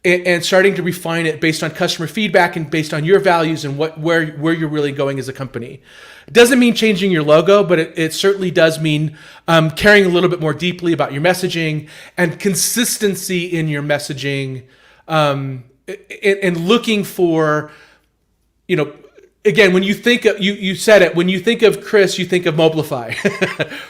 and starting to refine it based on customer feedback and based on your values and where you're really going as a company. It doesn't mean changing your logo, but it certainly does mean caring a little bit more deeply about your messaging and consistency in your messaging, and looking for, again, when you think of, you said it, when you think of Chris, you think of Mobilify,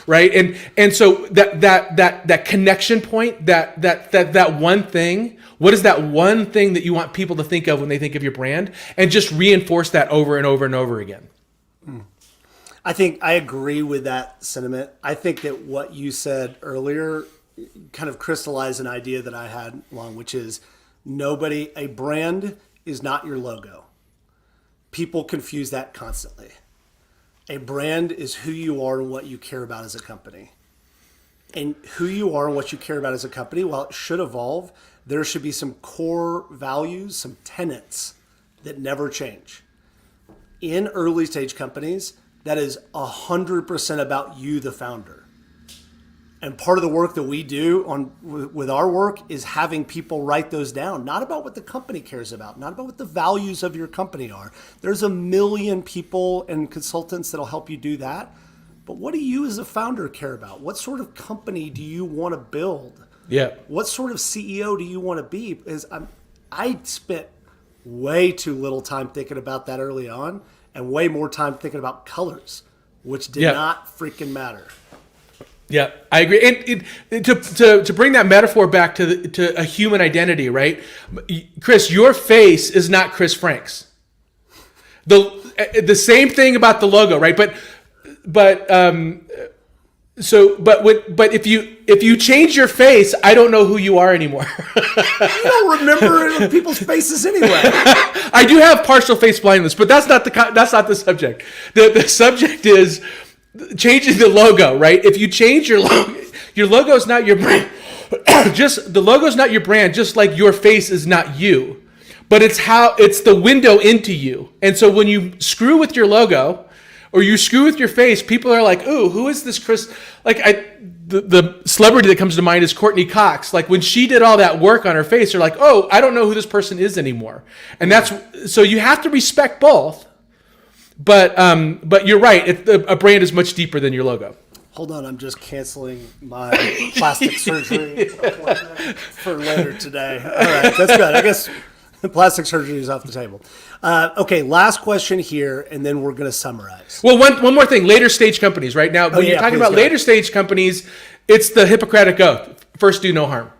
right? And so that connection point, that one thing, what is that one thing that you want people to think of when they think of your brand, and just reinforce that over and over and over again. I think I agree with that sentiment. I think that what you said earlier kind of crystallized an idea that I had along, which is a brand is not your logo. People confuse that constantly. A brand is who you are and what you care about as a company. And who you are and what you care about as a company, while it should evolve, there should be some core values, some tenets that never change. In early stage companies, that is 100% about you, the founder. And part of the work that we do with our work is having people write those down, not about what the company cares about, not about what the values of your company are. There's a million people and consultants that'll help you do that. But what do you as a founder care about? What sort of company do you want to build? Yeah. What sort of CEO do you want to be? Because I spent way too little time thinking about that early on, and way more time thinking about colors, which did not freaking matter. Yeah, I agree. And to bring that metaphor back to a human identity, right? Chris, your face is not Chris Frank's. The same thing about the logo, right? But if you change your face, I don't know who you are anymore. You don't remember people's faces anyway. I do have partial face blindness, but that's not the subject. The subject is changing the logo, right? If you change your logo is not your brand. The logo is not your brand, just like your face is not you. But it's the window into you. And so when you screw with your logo or you screw with your face, people are like, "Ooh, who is this Chris?" The celebrity that comes to mind is Courtney Cox. Like when she did all that work on her face, they're like, "Oh, I don't know who this person is anymore." And so you have to respect both. But you're right. A brand is much deeper than your logo. Hold on, I'm just canceling my plastic surgery for later today. All right, that's good. I guess plastic surgery is off the table. Okay, last question here, and then we're going to summarize. Well, one more thing. Later stage companies, right? Now, when you're talking about later stage companies, it's the Hippocratic Oath. First, do no harm.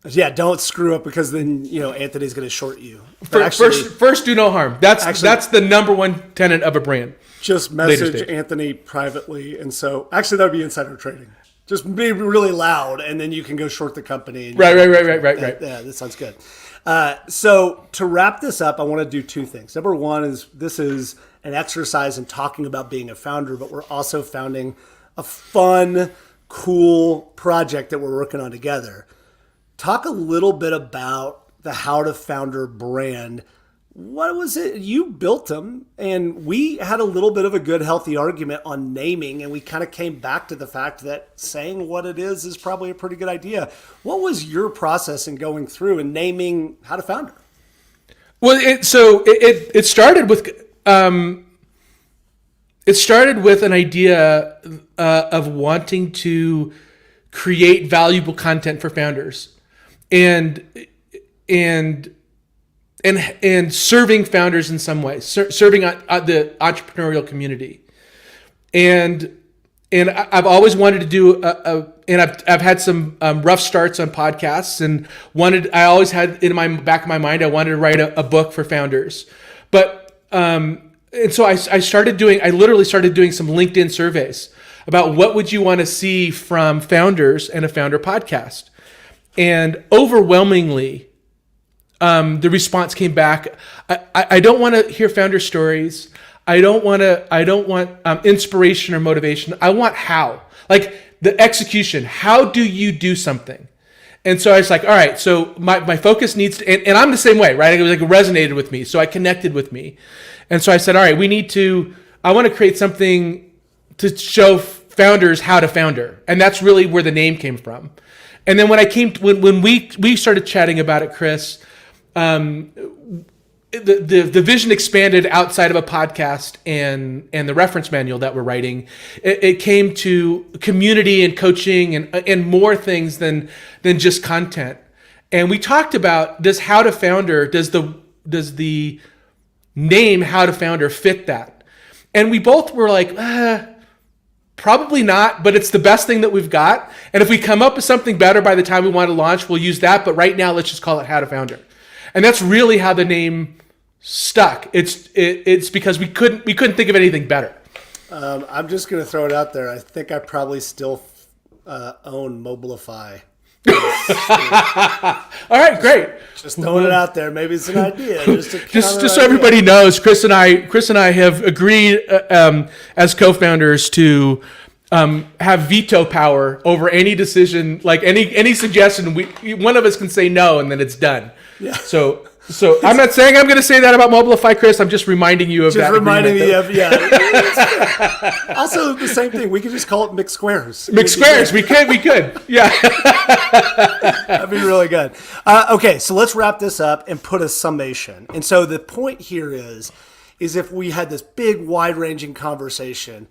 Yeah, don't screw up because then Anthony's going to short you. First, do no harm. That's the number one tenet of a brand. Just message Anthony privately, and so actually that would be insider trading. Just be really loud, and then you can go short the company. And Right. Yeah, that sounds good. So to wrap this up, I want to do two things. Number one is this is an exercise in talking about being a founder, but we're also founding a fun, cool project that we're working on together. Talk a little bit about the How to Founder brand. What was it? You built them, and we had a little bit of a good, healthy argument on naming, and we kind of came back to the fact that saying what it is probably a pretty good idea. What was your process in going through and naming How to Founder? Well, it started with an idea of wanting to create valuable content for founders, and serving founders in some way, serving the entrepreneurial community. And I've always wanted to do and I've had some rough starts on podcasts, and I always had in my back of my mind, I wanted to write a book for founders. But, and so I literally started doing some LinkedIn surveys about what would you want to see from founders and a founder podcast. And overwhelmingly, the response came back. I don't want to hear founder stories. I don't want inspiration or motivation. I want how, like the execution. How do you do something? And so I was like, all right, so my focus needs to, and I'm the same way, right? It was like it resonated with me. So I connected with me. And so I said, all right, I want to create something to show founders how to founder. And that's really where the name came from. And then when we started chatting about it, Chris, the vision expanded outside of a podcast and the reference manual that we're writing. It came to community and coaching and more things than just content. And we talked about does How to Founder, does the name How to Founder fit that? And we both were like, probably not, but it's the best thing that we've got. And if we come up with something better by the time we want to launch, we'll use that. But right now, let's just call it How to Founder. And that's really how the name stuck. It's because we couldn't think of anything better. I'm just going to throw it out there. I think I probably still own Mobilify. All right, great. Just throwing it out there. Maybe it's an idea. Just so everybody knows, Chris and I have agreed as co-founders to have veto power over any decision, like any suggestion. One of us can say no, and then it's done. Yeah. So I'm not saying I'm going to say that about Mobilify, Chris. I'm just reminding you of that. Just reminding me of, yeah. Also, the same thing. We could just call it Mixed Squares. Mixed Squares. We could. Yeah. That'd be really good. Okay, so let's wrap this up and put a summation. And so the point here is if we had this big, wide-ranging conversation,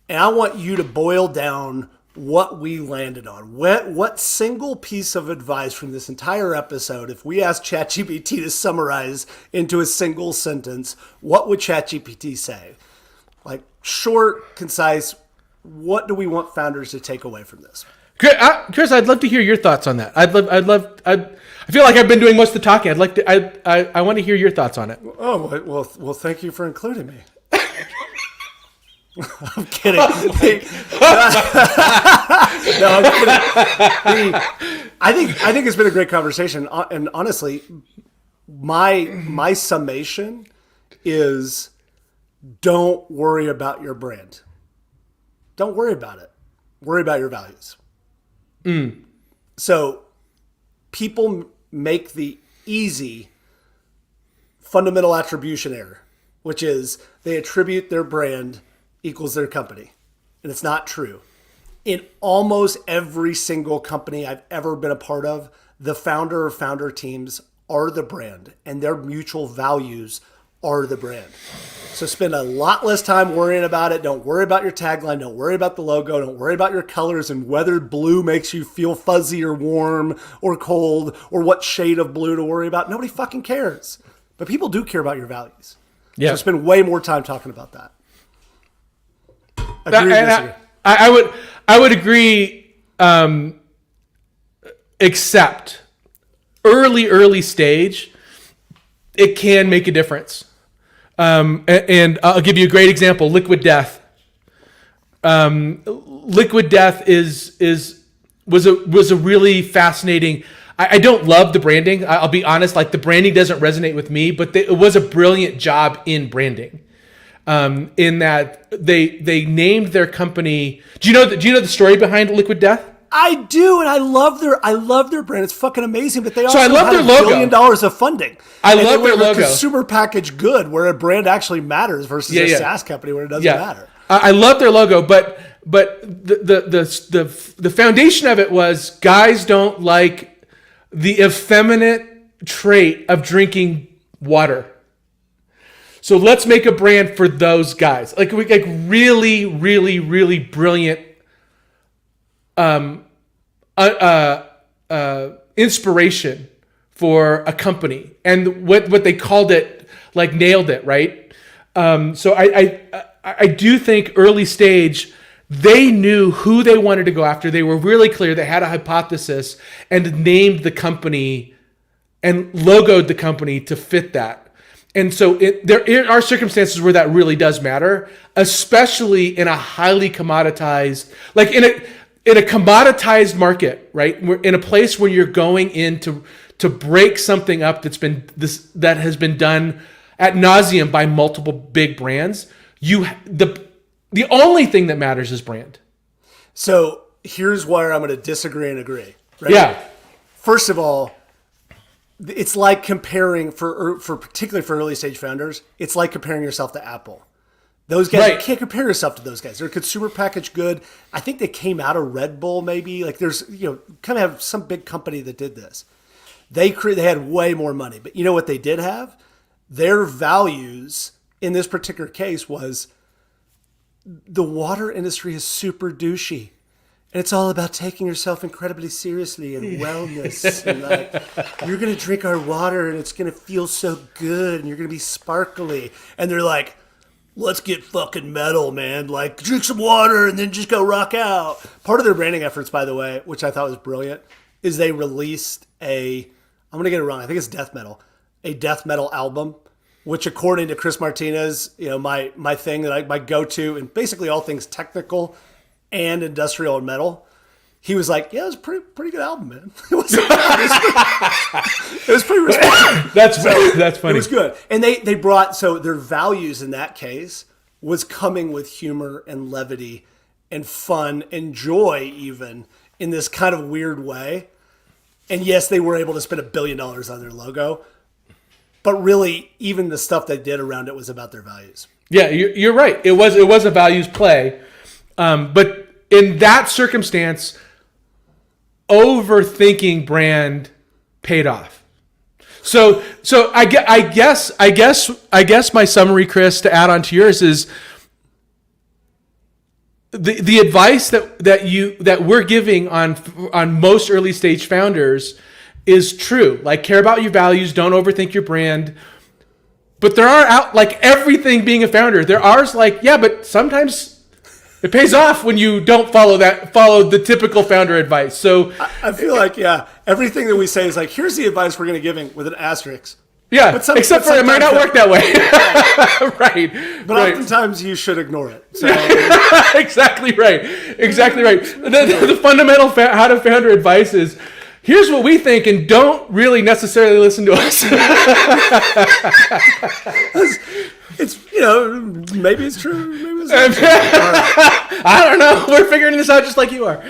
and I want you to boil down what we landed on. What single piece of advice from this entire episode, if we asked ChatGPT to summarize into a single sentence, what would ChatGPT say? Like short, concise, what do we want founders to take away from this? Chris, I'd love to hear your thoughts on that. I feel like I've been doing most of the talking. I want to hear your thoughts on it. Oh, well, thank you for including me. I'm kidding. No, I'm kidding. I think it's been a great conversation, and honestly, my summation is: don't worry about your brand. Don't worry about it. Worry about your values. So, people make the easy fundamental attribution error, which is they attribute their brand equals their company. And it's not true. In almost every single company I've ever been a part of, the founder or founder teams are the brand and their mutual values are the brand. So spend a lot less time worrying about it. Don't worry about your tagline. Don't worry about the logo. Don't worry about your colors and whether blue makes you feel fuzzy or warm or cold or what shade of blue to worry about. Nobody fucking cares. But people do care about your values. Yeah. So spend way more time talking about that. I would agree, except early stage, it can make a difference. And I'll give you a great example, Liquid Death. Liquid Death was a really fascinating. I don't love the branding. I'll be honest. Like the branding doesn't resonate with me, but it was a brilliant job in branding. In that they named their company. Do you know the story behind Liquid Death? I do, and I love their brand. It's fucking amazing. But they also I love had their $1 logo. billion of funding. I And love they their were a logo. consumer package good, where a brand actually matters versus a SaaS company where it doesn't matter. I love their logo, but the foundation of it was guys don't like the effeminate trait of drinking water. So let's make a brand for those guys. Like really, really, really brilliant inspiration for a company, and what they called it, like nailed it, right? So I do think early stage they knew who they wanted to go after. They were really clear. They had a hypothesis and named the company and logoed the company to fit that. And so there are circumstances where that really does matter, especially in a highly commoditized, like in a commoditized market, right? We're in a place where you're going in to break something up that has been done ad nauseum by multiple big brands. The only thing that matters is brand. So here's where I'm going to disagree and agree. Right? Yeah. First of all, it's like comparing for particularly for early stage founders. It's like comparing yourself to Apple. Those guys, you can't compare yourself to those guys. They're consumer packaged good. I think they came out of Red Bull, maybe. Like there's, kind of have some big company that did this. They had way more money, but you know what they did have? Their values in this particular case was the water industry is super douchey. And it's all about taking yourself incredibly seriously and wellness. And like, you're going to drink our water and it's going to feel so good and you're going to be sparkly. And they're like, let's get fucking metal, man. Like, drink some water and then just go rock out. Part of their branding efforts, by the way, which I thought was brilliant, is they released I'm going to get it wrong, I think it's a death metal album, which according to Chris Martinez, my thing that my go-to and basically all things technical and industrial and metal, he was like, yeah, it was a pretty good album, man. It was pretty respectful. That's funny. It was good. And they brought, so their values in that case was coming with humor and levity and fun and joy even in this kind of weird way. And yes, they were able to spend $1 billion on their logo, but really even the stuff they did around it was about their values. Yeah, you're right. It was a values play. But in that circumstance, overthinking brand paid off. So I guess my summary, Chris, to add on to yours is the advice that we're giving on most early stage founders is true. Like, care about your values, don't overthink your brand. But there are like everything being a founder, there are but sometimes it pays off when you don't follow the typical founder advice. So I feel like, everything that we say is like, here's the advice we're going to give with an asterisk. Yeah, except for it might not work that way. Right. But oftentimes you should ignore it. So. Exactly right. The fundamental how to founder advice is, here's what we think, and don't really necessarily listen to us. It's, maybe it's true. Maybe it's not true. I don't know. We're figuring this out just like you are.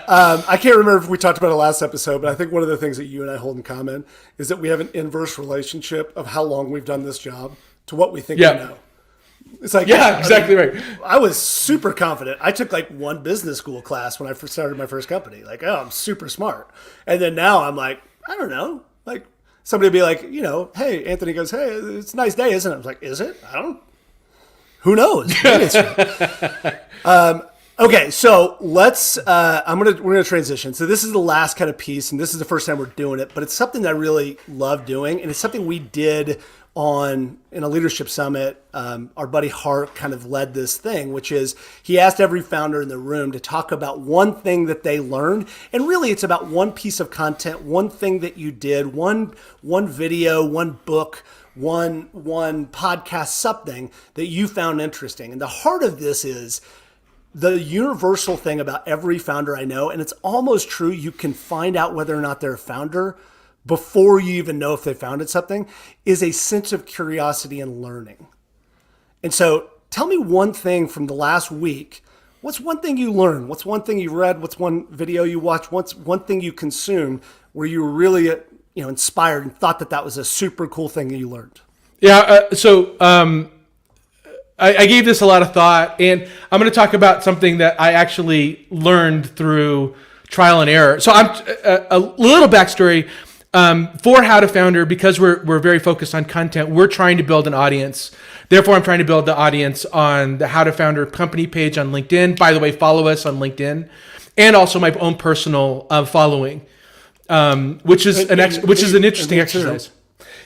I can't remember if we talked about it last episode, but I think one of the things that you and I hold in common is that we have an inverse relationship of how long we've done this job to what we think we know. It's like, exactly right. I was super confident. I took like one business school class when I first started my first company. Like, I'm super smart. And then now I'm like, I don't know. Like, somebody would be like, hey, Anthony goes, hey, it's a nice day, isn't it? I was like, is it? I don't. Who knows? Maybe it's okay, so let's. We're gonna transition. So this is the last kind of piece, and this is the first time we're doing it, but it's something that I really love doing, and it's something we did in a leadership summit, our buddy Hart kind of led this thing, which is he asked every founder in the room to talk about one thing that they learned. And really it's about one piece of content, one thing that you did, one video, one book, one podcast, something that you found interesting. And the heart of this is the universal thing about every founder I know, and it's almost true, you can find out whether or not they're a founder before you even know if they founded something, is a sense of curiosity and learning. And so tell me one thing from the last week. What's one thing you learned? What's one thing you read? What's one video you watched? What's one thing you consumed where you were really inspired and thought that was a super cool thing that you learned? Yeah, I gave this a lot of thought, and I'm going to talk about something that I actually learned through trial and error. So I'm a little backstory. For How to Founder, because we're very focused on content, we're trying to build an audience. Therefore, I'm trying to build the audience on the How to Founder company page on LinkedIn. By the way, follow us on LinkedIn, and also my own personal following, which is an interesting exercise.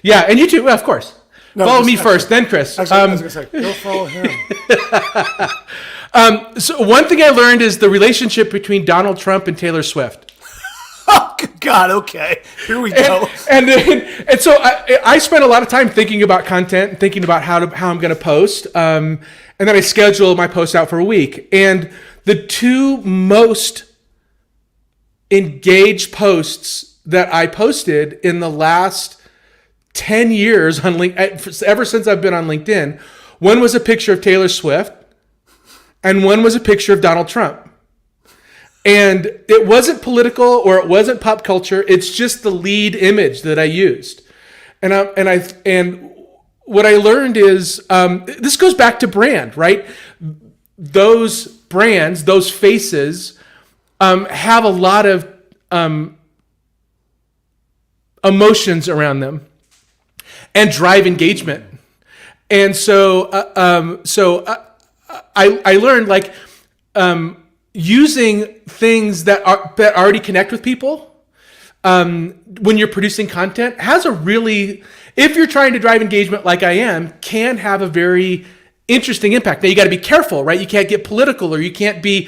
Yeah, and you too, well, of course. No, follow me first, then Chris. Actually, I was going to say, go follow him. So one thing I learned is the relationship between Donald Trump and Taylor Swift. Oh, God, okay. Here we go. And so I spent a lot of time thinking about content and thinking about how I'm going to post. And then I schedule my posts out for a week. And the two most engaged posts that I posted in the last 10 years on LinkedIn, ever since I've been on LinkedIn, one was a picture of Taylor Swift and one was a picture of Donald Trump. And it wasn't political or it wasn't pop culture. It's just the lead image that I used. And what I learned is, this goes back to brand, right? Those brands, those faces, have a lot of emotions around them and drive engagement. And so I learned using things that already connect with people when you're producing content has a really, if you're trying to drive engagement like I am, can have a very interesting impact. Now you got to be careful, right? You can't get political, or you can't be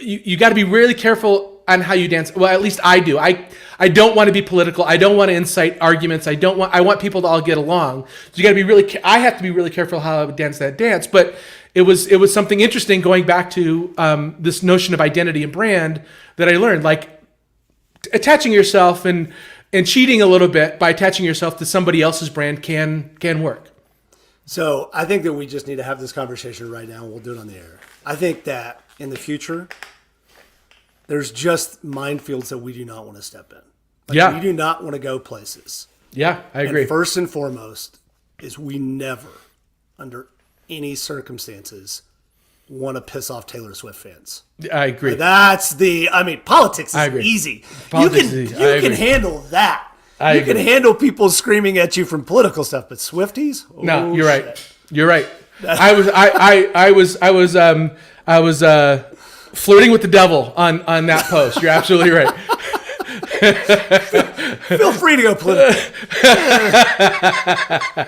you got to be really careful on how you dance. Well, at least I do. I don't want to be political. I don't want to incite arguments. I want people to all get along. So you got to be I have to be really careful how I would dance that dance. But it was something interesting going back to this notion of identity and brand that I learned, like attaching yourself and cheating a little bit by attaching yourself to somebody else's brand can work. So I think that we just need to have this conversation right now, and we'll do it on the air. I think that in the future, there's just minefields that we do not want to step in. We do not want to go places. Yeah, I agree. And first and foremost is we never, under any circumstances, want to piss off Taylor Swift fans. I agree. Politics is easy. You can handle that. You can handle people screaming at you from political stuff, but Swifties? No, you're right. You're right. I was flirting with the devil on that post. You're absolutely right. Feel free to go political.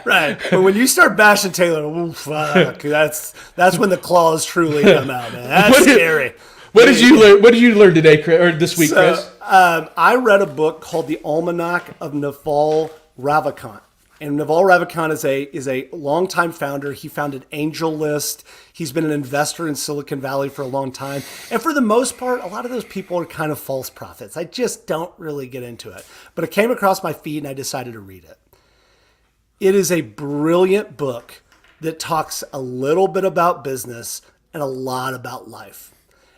Right. But when you start bashing Taylor, fuck, that's when the claws truly come out, man. That's scary. What did you learn? What did you learn today, Chris, or this week, Chris? I read a book called The Almanac of Naval Ravikant. And Naval Ravikant is a longtime founder. He founded AngelList. He's been an investor in Silicon Valley for a long time. And for the most part, a lot of those people are kind of false prophets. I just don't really get into it. But it came across my feed and I decided to read it. It is a brilliant book that talks a little bit about business and a lot about life.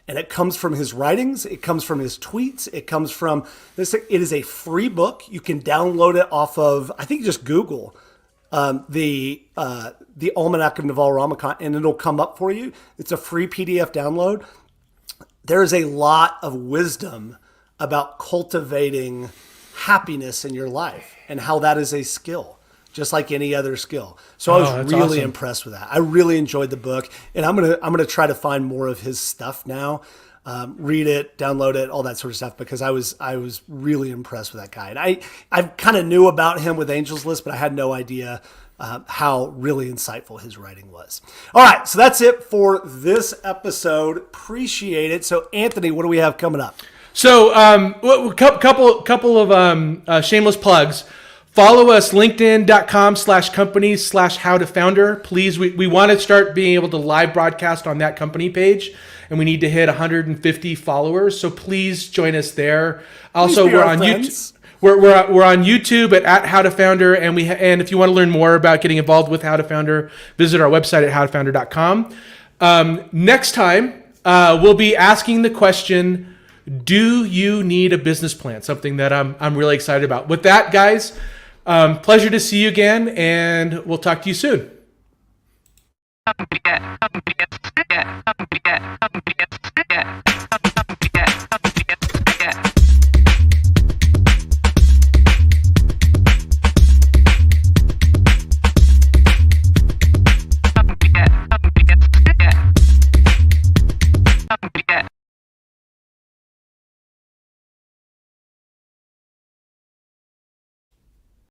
And it comes from his writings. It comes from his tweets. It comes from this. It is a free book. You can download it off of, I think, just Google the Almanac of Naval Ravikant, and it'll come up for you. It's a free PDF download. There is a lot of wisdom about cultivating happiness in your life and how that is a skill, just like any other skill. So I was really impressed with that. I really enjoyed the book, and I'm gonna try to find more of his stuff now. read it, download it, all that sort of stuff, because I was really impressed with that guy. And I kind of knew about him with Angels List, but I had no idea how really insightful his writing was. All right, so that's it for this episode. Appreciate it. So Anthony, what do we have coming up? So, couple of shameless plugs. Follow us, linkedin.com/companies/how-to-founder. Please, we want to start being able to live broadcast on that company page, and we need to hit 150 followers. So please join us there. Also, we're on YouTube. We're on YouTube at How to Founder, and if you want to learn more about getting involved with How to Founder, visit our website at howtofounder.com. Next time, we'll be asking the question, do you need a business plan? Something that I'm really excited about. With that, guys, pleasure to see you again, and we'll talk to you soon.